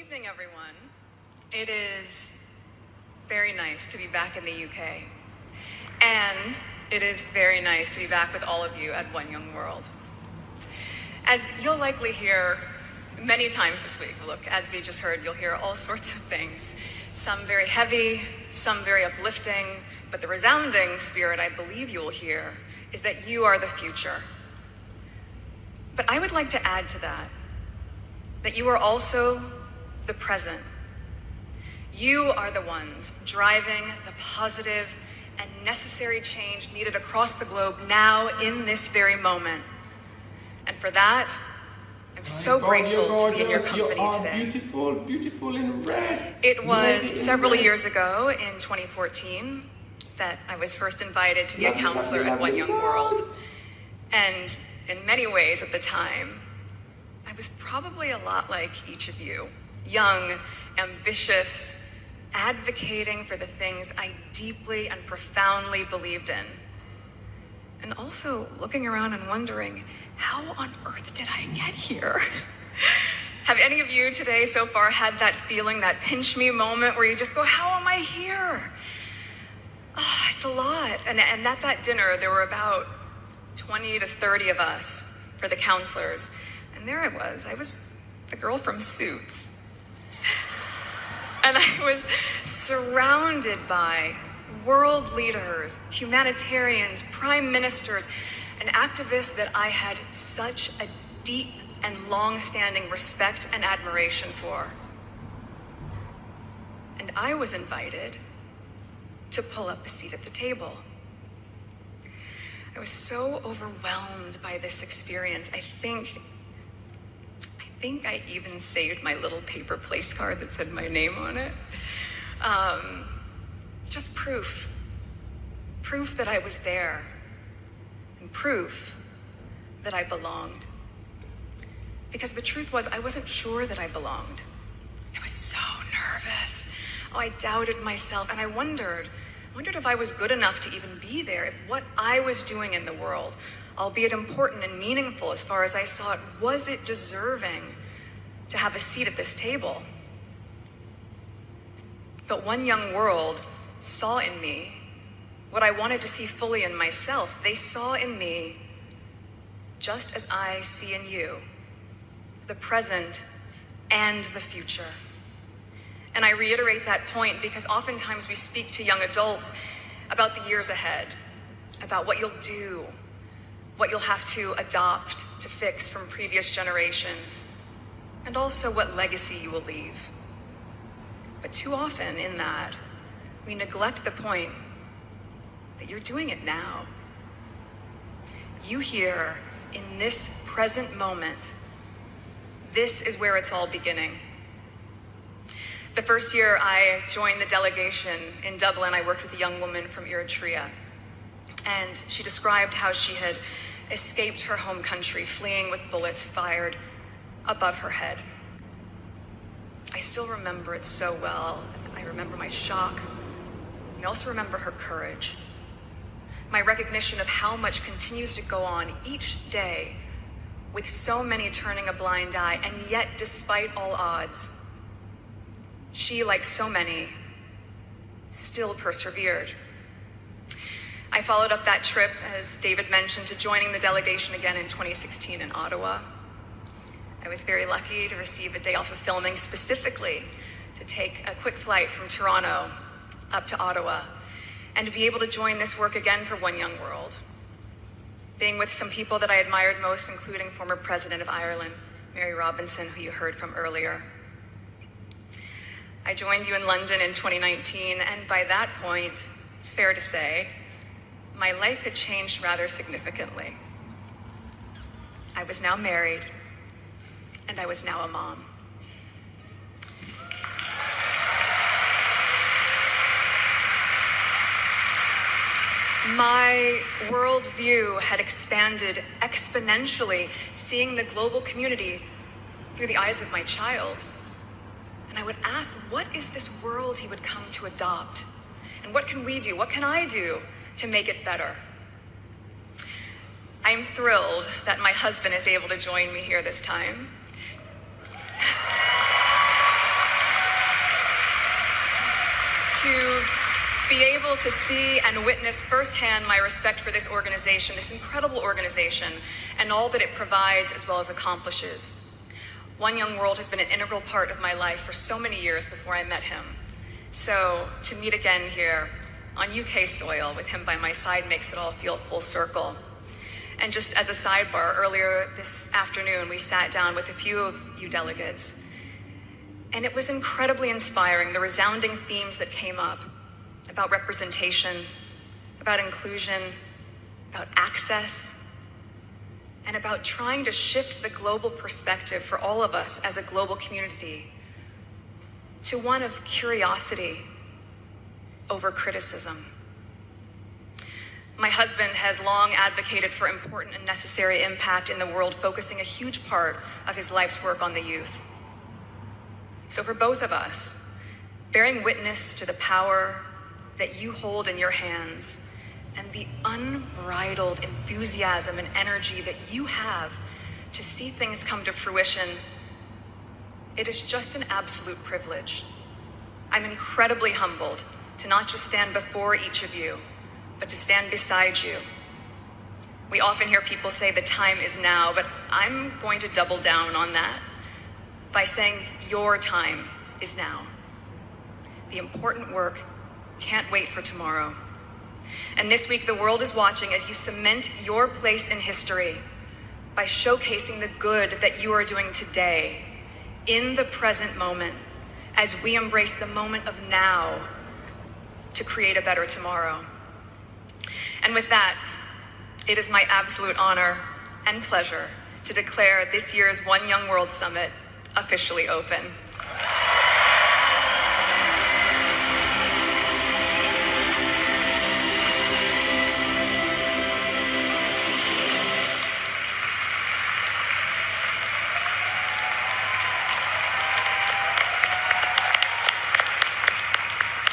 evening, everyone. It is very nice to be back in the UK. And it is very nice to be back with all of you at One Young World. As you'll likely hear many times this week, look, as we just heard, you'll hear all sorts of things. Some very heavy, some very uplifting, but the resounding spirit I believe you will hear is that you are the future. But I would like to add to that you are also the present. You are the ones driving the positive and necessary change needed across the globe now in this very moment. And for that, I'm so grateful to be in your company today. Beautiful, beautiful in red. It was several years ago in 2014 that I was first invited to be a counselor at One Young World. And in many ways at the time, I was probably a lot like each of you, young, ambitious, advocating for the things I deeply and profoundly believed in. And also looking around and wondering, how on earth did I get here? Have any of you today so far had that feeling, that pinch me moment where you just go, how am I here? Oh, it's a lot. And at that dinner, there were about 20 to 30 of us for the counselors. And there I was the girl from Suits. And I was surrounded by world leaders, humanitarians, prime ministers, and activists that I had such a deep and long-standing respect and admiration for. And I was invited to pull up a seat at the table. I was so overwhelmed by this experience. I think I even saved my little paper place card that said my name on it. Just proof that I was there, and proof that I belonged. Because the truth was, I wasn't sure that I belonged. I was so nervous. Oh, I doubted myself, and I wondered if I was good enough to even be there, if what I was doing in the world, albeit important and meaningful as far as I saw it, was it deserving to have a seat at this table? But One Young World saw in me what I wanted to see fully in myself. They saw in me, just as I see in you, the present and the future. And I reiterate that point because oftentimes we speak to young adults about the years ahead, about what you'll do, what you'll have to adopt to fix from previous generations, and also what legacy you will leave. But too often in that, we neglect the point that you're doing it now. You here in this present moment, this is where it's all beginning. The first year I joined the delegation in Dublin, I worked with a young woman from Eritrea. And she described how she had escaped her home country, fleeing with bullets fired above her head. I still remember it so well. I remember my shock. I also remember her courage. My recognition of how much continues to go on each day with so many turning a blind eye, and yet despite all odds, she, like so many, still persevered. I followed up that trip, as David mentioned, to joining the delegation again in 2016 in Ottawa. I was very lucky to receive a day off of filming specifically to take a quick flight from Toronto up to Ottawa and to be able to join this work again for One Young World. Being with some people that I admired most, including former President of Ireland, Mary Robinson, who you heard from earlier. I joined you in London in 2019, and by that point, it's fair to say, my life had changed rather significantly. I was now married, and I was now a mom. My worldview had expanded exponentially, seeing the global community through the eyes of my child. And I would ask, what is this world he would come to adopt? And what can we do? What can I do to make it better? I am thrilled that my husband is able to join me here this time. to be able to see and witness firsthand my respect for this organization, this incredible organization, and all that it provides as well as accomplishes. One Young World has been an integral part of my life for so many years before I met him. So to meet again here on UK soil with him by my side makes it all feel full circle. And just as a sidebar, earlier this afternoon, we sat down with a few of you delegates, and it was incredibly inspiring, the resounding themes that came up about representation, about inclusion, about access, and about trying to shift the global perspective for all of us as a global community to one of curiosity over criticism. My husband has long advocated for important and necessary impact in the world, focusing a huge part of his life's work on the youth. So for both of us, bearing witness to the power that you hold in your hands and the unbridled enthusiasm and energy that you have to see things come to fruition, it is just an absolute privilege. I'm incredibly humbled to not just stand before each of you, but to stand beside you. We often hear people say the time is now, but I'm going to double down on that by saying your time is now. The important work can't wait for tomorrow. And this week, the world is watching as you cement your place in history by showcasing the good that you are doing today, in the present moment, as we embrace the moment of now to create a better tomorrow. And with that, it is my absolute honor and pleasure to declare this year's One Young World Summit officially open.